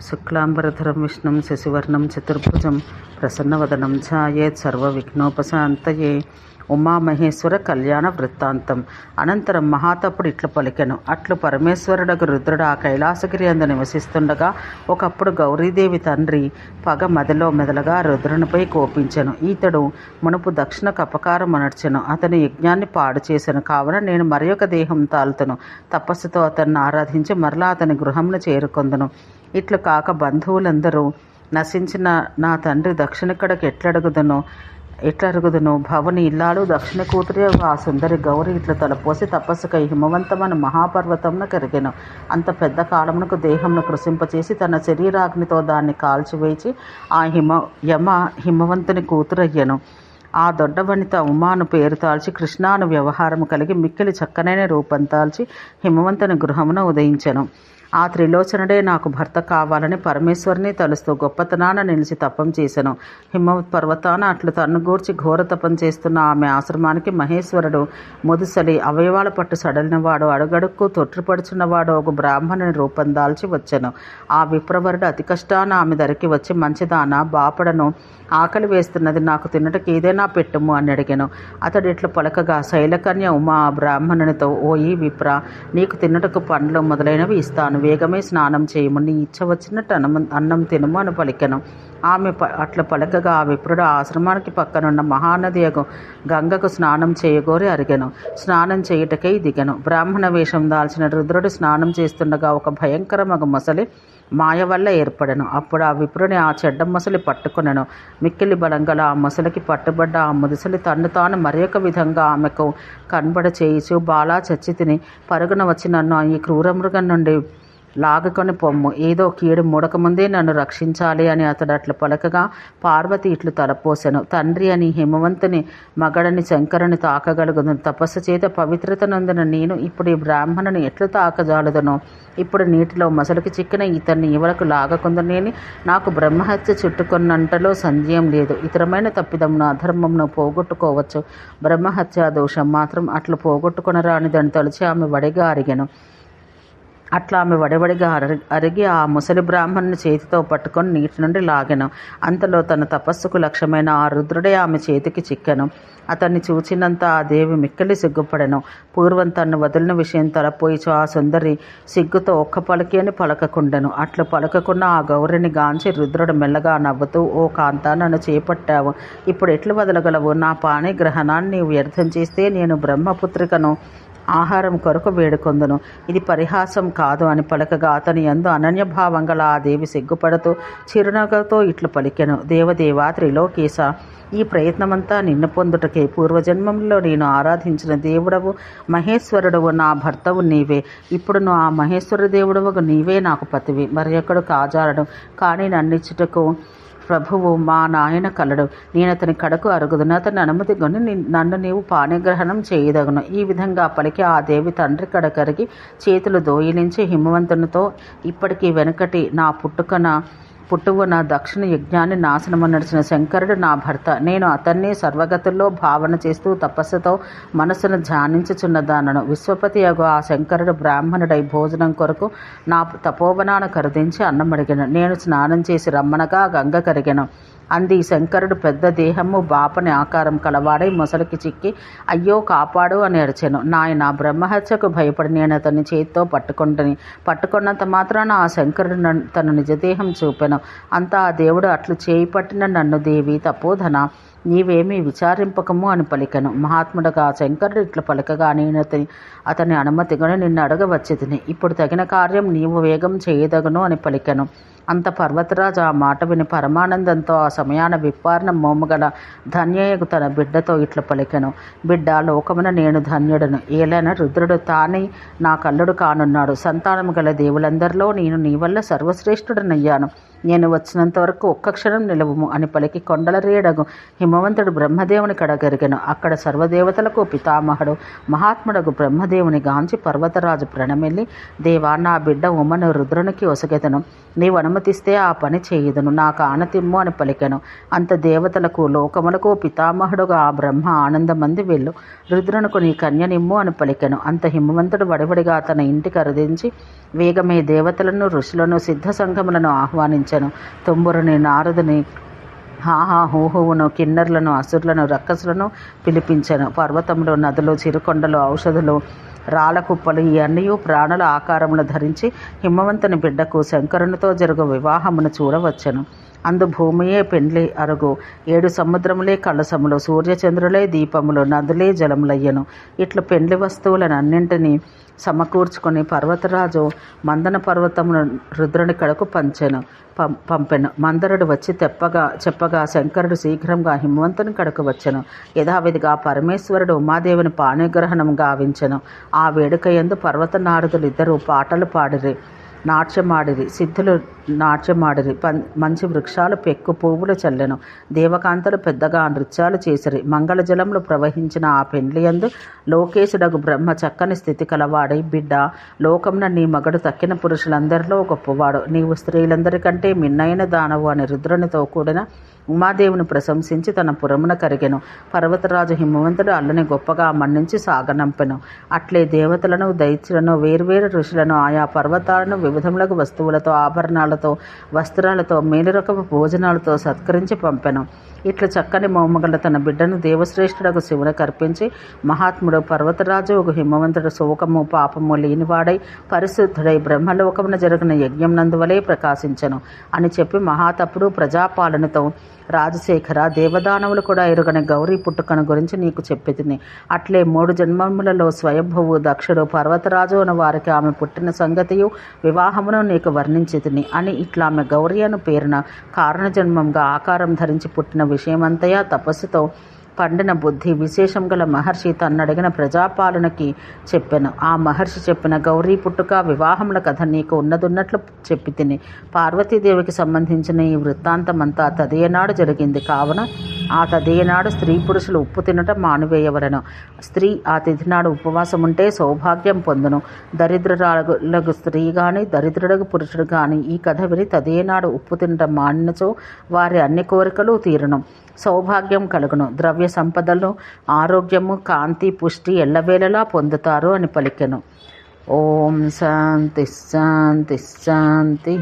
శుక్లాంబరధరం విష్ణుం శశివర్ణం చతుర్భుజం ప్రసన్నవదనం ఛాయేత్ సర్వవిఘ్నోపశాంతయే. ఉమామహేశ్వర కళ్యాణ వృత్తాంతం. అనంతరం మహాతపుడు ఇట్లు పలికెను. అట్లు పరమేశ్వరుడకు రుద్రుడు ఆ కైలాసగిరి అందు నివసిస్తుండగా ఒకప్పుడు గౌరీదేవి తండ్రి పగ మదిలో మెదలగా రుద్రునిపై కోపించెను. ఈతడు మునుపు దక్షిణకు అపకారం అనర్చెను. అతని యజ్ఞాన్ని పాడు చేసెను. కావున నేను మరి ఒక దేహం తాల్తును. తపస్సుతో అతన్ని ఆరాధించి మరలా అతని గృహంను చేరుకొందును. ఇట్లు కాక బంధువులందరూ నశించిన నా తండ్రి దక్షిణకడకు ఎట్లరుగుదును భవని ఇల్లాలు దక్షిణ కూతురి ఆ సుందరి గౌరి ఇట్లు తలపోసి తపస్సుకై హిమవంతమని మహాపర్వతమును కరిగెను. అంత పెద్ద కాలమునకు దేహంను కృషింపచేసి తన శరీరాగ్నితో దాన్ని కాల్చివేచి ఆ హిమవంతుని కూతురయ్యను. ఆ దొడ్డ వనిత ఉమాను పేరు తాల్చి కృష్ణాను వ్యవహారము కలిగి మిక్కిలి చక్కనైన రూపం తాల్చి హిమవంతుని గృహమున ఉదయించెను. ఆ త్రిలోచనుడే నాకు భర్త కావాలని పరమేశ్వరుని తలుస్తూ గొప్పతనాన నిలిచి తపం చేశను. హిమవత్ పర్వతాన అట్లు తన్ను గూర్చి ఘోర తపం చేస్తున్న ఆమె ఆశ్రమానికి మహేశ్వరుడు ముదుసలి అవయవాల పట్టు సడలినవాడు అడుగడుక్కు తొట్టిపడుచున్నవాడు ఒక బ్రాహ్మణుని రూపం దాల్చి వచ్చెను. ఆ విప్రవరుడు అతి కష్టాన ఆమె ధరికి వచ్చి మంచిదాన బాపడను ఆకలి వేస్తున్నది, నాకు తిన్నటకు ఏదైనా పెట్టుము అని అడిగాను. అతడు ఇట్లు పలకగా శైలకన్య ఉమా బ్రాహ్మణునితో, ఓయి విప్ర, నీకు తిన్నటకు పండ్లు మొదలైనవి ఇస్తాను, వేగమే స్నానం చేయము, నీ ఇచ్చ వచ్చినట్టు అన్నం తినము అని పలికెను. ఆమె అట్లా పలకగా ఆ విప్రుడు ఆశ్రమానికి పక్కనున్న మహానది గంగకు స్నానం చేయగోరి అరిగెను. స్నానం చేయుటకై దిగెను. బ్రాహ్మణ వేషం దాల్చిన రుద్రుడు స్నానం చేస్తుండగా ఒక భయంకరమగు మొసలి మాయ వల్ల ఏర్పడెను. అప్పుడు ఆ విప్రుని ఆ చెడ్డ మొసలి పట్టుకొనెను. మిక్కిలి బలంగల ఆ మొసలికి పట్టుబడ్డ ఆ ముదుసలి తన్ను తాను మరి ఒక విధంగా ఆమెకు కనబడ చేయిచు, బాలా చచ్చి తిని పరుగున వచ్చి నన్ను ఈ క్రూరమృగం నుండి లాగుకొని పొమ్ము, ఏదో కీడు మూడకముందే నన్ను రక్షించాలి అని అతడు అట్లు పలకగా పార్వతి ఇట్లు తలపోసెను. తండ్రి అని హిమవంతుని మగడని శంకరుని తాకగలుగును. తపస్సు చేత పవిత్రత నొందిన నేను ఇప్పుడు ఈ బ్రాహ్మణుని ఎట్లు తాకజాలదునో. ఇప్పుడు నీటిలో మసలికి చిక్కిన ఇతన్ని ఇవరకు లాగకుందనేని నాకు బ్రహ్మహత్య చుట్టుకున్నంటలో సందేహం లేదు. ఇతరమైన తప్పిదమును అధర్మమును పోగొట్టుకోవచ్చు, బ్రహ్మహత్యా దోషం మాత్రం అట్లు పోగొట్టుకొనరానిదని తలిచి ఆమె వడిగా అరిగెను. అట్లా ఆమె వడివడిగా అరిగి ఆ ముసలి బ్రాహ్మణుని చేతితో పట్టుకొని నీటి నుండి లాగెను. అంతలో తన తపస్సుకు లక్ష్యమైన ఆ రుద్రుడే ఆమె చేతికి చిక్కెను. అతన్ని చూచినంత ఆ దేవి మిక్కిలి సిగ్గుపడెను. పూర్వం తన్ను వదిలిన విషయం తలపోయిచు ఆ సుందరి సిగ్గుతో ఒక్క పలికి అని పలకకుండెను. అట్లు పలకకున్న ఆ గౌరిని గాంచి రుద్రుడు మెల్లగా నవ్వుతూ, ఓ కాంత, నన్ను చేపట్టావు, ఇప్పుడు ఎట్లు వదలగలవు? నా పాణిగ్రహణాన్ని నీవు వ్యర్థం చేస్తే నేను బ్రహ్మపుత్రికను ఆహారం కొరకు వేడుకొందును. ఇది పరిహాసం కాదు అని పలకగా అతని యందు అనన్యభావం గల ఆ దేవి సిగ్గుపడుతూ చిరునగతో ఇట్లు పలికెను. దేవదేవా త్రిలోకేశ, ఈ ప్రయత్నమంతా నిన్ను పొందుటకే. పూర్వజన్మంలో నేను ఆరాధించిన దేవుడవు మహేశ్వరుడవు నా భర్తవు నీవే. ఇప్పుడు ఆ మహేశ్వర దేవుడవు నీవే నాకు పతివి, మరి ఎక్కడు కాజాలడు. కానీ నన్నిచ్చుటకు ప్రభువు మా నాయన కలడు. నేను అతని కడకు అరుగుదును. అతని అనుమతి కొని నన్ను నీవు పాణిగ్రహణం చేయదగును. ఈ విధంగా పలికి ఆ దేవి తండ్రి కడకరిగి చేతులు దోయిలించి హిమవంతునితో, ఇప్పటికీ వెనుకటి నా పుట్టువ నా దక్షిణ యజ్ఞాన్ని నాశనము నడిచిన శంకరుడు నా భర్త. నేను అతన్ని సర్వగతుల్లో భావన చేస్తూ తపస్సుతో మనసును ధ్యానించుచున్నదానను. విశ్వపతి యగు ఆ శంకరుడు బ్రాహ్మణుడై భోజనం కొరకు నా తపోవనాన్ని కరుదించి అన్నమడిగెను. నేను స్నానం చేసి రమ్మనగా గంగ కరిగెను. అంది శంకరుడు పెద్ద దేహము బాపని ఆకారం కలవాడై మొసలికి చిక్కి, అయ్యో కాపాడు అని అరిచెను. నాయన, బ్రహ్మహత్యకు భయపడి నేను అతన్ని చేతితో పట్టుకున్నంత మాత్రాన ఆ శంకరుడు తన నిజదేహం చూపెను. అంతా ఆ దేవుడు అట్లు చేయి పట్టిన నన్ను, దేవి తపోధన, నీవేమీ విచారింపకము అని పలికెను. మహాత్ముడుగా శంకరుడు ఇట్లు పలకగా నేను అతని అనుమతిగా నిన్ను అడగవచ్చి తిని, ఇప్పుడు తగిన కార్యం నీవు వేగం చేయదగును అని పలికెను. అంత పర్వతరాజు ఆ మాట విని పరమానందంతో ఆ సమయాన విప్పారణ మోముగల ధన్యయకు తన బిడ్డతో ఇట్లు పలికెను. బిడ్డ, లోకమున నేను ధన్యుడను. ఏలైనా రుద్రుడు తానే నా కల్లుడు కానున్నాడు. సంతానము గల దేవులందరిలో నేను నీ వల్ల సర్వశ్రేష్ఠుడనయ్యాను. నేను వచ్చినంత వరకు ఒక్క క్షణం నిలవము అని పలికి కొండల రేడగు హిమవంతుడు బ్రహ్మదేవుని కడగరిగెను. అక్కడ సర్వదేవతలకు పితామహుడు మహాత్ముడగు బ్రహ్మదేవుని గాంచి పర్వతరాజు ప్రణమెల్లి, దేవా, నా బిడ్డ ఉమను రుద్రునికి ఒసగెదను, నీవు అనుమతిస్తే ఆ పని చేయుదును, నాకు ఆనతిమ్ము అని పలికెను. అంత దేవతలకు లోకములకు పితామహుడుగా ఆ బ్రహ్మ ఆనందమంది వెళ్ళు, రుద్రునకు నీ కన్యనిమ్ము అని పలికెను. అంత హిమవంతుడు వడివడిగా తన ఇంటికి అరుదించి వేగమే దేవతలను, ఋషులను, సిద్ధ సంఘములను ఆహ్వానించెను. తుంబురుని, నారదుని, హాహా హూహువును, కిన్నర్లను, అసురులను, రక్కసులను పిలిపించెను. పర్వతములు, నదులు, చిరుకొండలు, ఔషధులు, రాళ్ళకుప్పలు ఈ అన్నీ ప్రాణుల ఆకారములు ధరించి హిమవంతుని బిడ్డకు శంకరునితో జరుగు వివాహమును చూడవచ్చెను. అందు భూమియే పెండ్లి అరుగు, 7 సముద్రములే కలసములు, సూర్యచంద్రులే దీపములు, నదులే జలములయ్యను. ఇట్లు పెండ్లి వస్తువులనన్నింటినీ సమకూర్చుకొని పర్వతరాజు మందన పర్వతమును రుద్రుని కడకు పంపెను. మందరుడు వచ్చి చెప్పగా శంకరుడు శీఘ్రంగా హిమవంతుని కడకు వచ్చెను. యథావిధిగా పరమేశ్వరుడు ఉమాదేవిని పాణిగ్రహణం గావించెను. ఆ వేడుక యందు పర్వత నారదులు ఇద్దరు పాటలు పాడిరి, నాట్యమాడిరి, సిద్ధులు నాట్యమాడిరి. మంచి వృక్షాలు పెక్కు పువ్వులు చల్లెను. దేవకాంతలు పెద్దగా నృత్యాలు చేసిరి. మంగళజలములు ప్రవహించిన ఆ పెండ్లియందు లోకేశుడగు బ్రహ్మ చక్కని స్థితి కలవాడై, బిడ్డ, లోకమున నీ మగడు తక్కిన పురుషులందరిలో గొప్పవాడు, నీవు స్త్రీలందరికంటే మిన్నైన దానవు అని రుద్రునితో కూడిన ఉమాదేవిని ప్రశంసించి తన పురమున కరిగెను. పర్వతరాజు హిమవంతుడు అల్లుని గొప్పగా మన్నించి సాగనంపెను. అట్లే దేవతలను, దైత్యులను, వేర్వేరు ఋషులను, ఆయా పర్వతాలను వివిధములకు వస్తువులతో, ఆభరణాలతో, వస్త్రాలతో, మేలురకపు భోజనాలతో సత్కరించి పంపెను. ఇట్లు చక్కని మౌమగల తన బిడ్డను దేవశ్రేష్ఠుడకు శివుని కర్పించి మహాత్ముడు పర్వతరాజు ఒక హిమవంతుడు శోకము పాపము లేనివాడై పరిశుద్ధుడై బ్రహ్మలోకమున జరిగిన యజ్ఞం నందువలే ప్రకాశించెను అని చెప్పి మహాతపుడు ప్రజాపాలనతో, రాజశేఖర, దేవదానవులు కూడా ఎరుగని గౌరీ పుట్టుకను గురించి నీకు చెప్పితిని. అట్లే 3 జన్మములలో స్వయంభువు, దక్షుడు, పర్వతరాజు అను వారికి ఆమె పుట్టిన సంగతియు వివాహమును నీకు వర్ణించితిని అని ఇట్లా ఆమె గౌరీ అను పేరున కారణజన్మంగా ఆకారం ధరించి పుట్టిన విషయమంతయా తపస్సుతో పండిన బుద్ధి విశేషం గల మహర్షి తన్నడిగిన ప్రజాపాలనకి చెప్పెను. ఆ మహర్షి చెప్పిన గౌరీ పుట్టుక వివాహముల కథ నీకు ఉన్నదున్నట్లు చెప్పి తిని. పార్వతీదేవికి సంబంధించిన ఈ వృత్తాంతమంతా తదియనాడు జరిగింది. కావున ఆ తదియనాడు స్త్రీ పురుషులు ఉప్పు తినటం మానివేయవలను. స్త్రీ ఆ తిథినాడు ఉపవాసం ఉంటే సౌభాగ్యం పొందును. దరిద్రురాలకు స్త్రీ గాని, దరిద్రుడకు పురుషుడు గాని ఈ కథ విని తదియనాడు ఉప్పు తినటం మానినచో వారి అన్ని కోరికలు తీరును, సౌభాగ్యం కలుగును, ద్రవ్య సంపదలు, ఆరోగ్యము, కాంతి, పుష్టి ఎల్లవేళలా పొందుతారు అని పలికెను. ఓం శాంతి శాంతి శాంతి.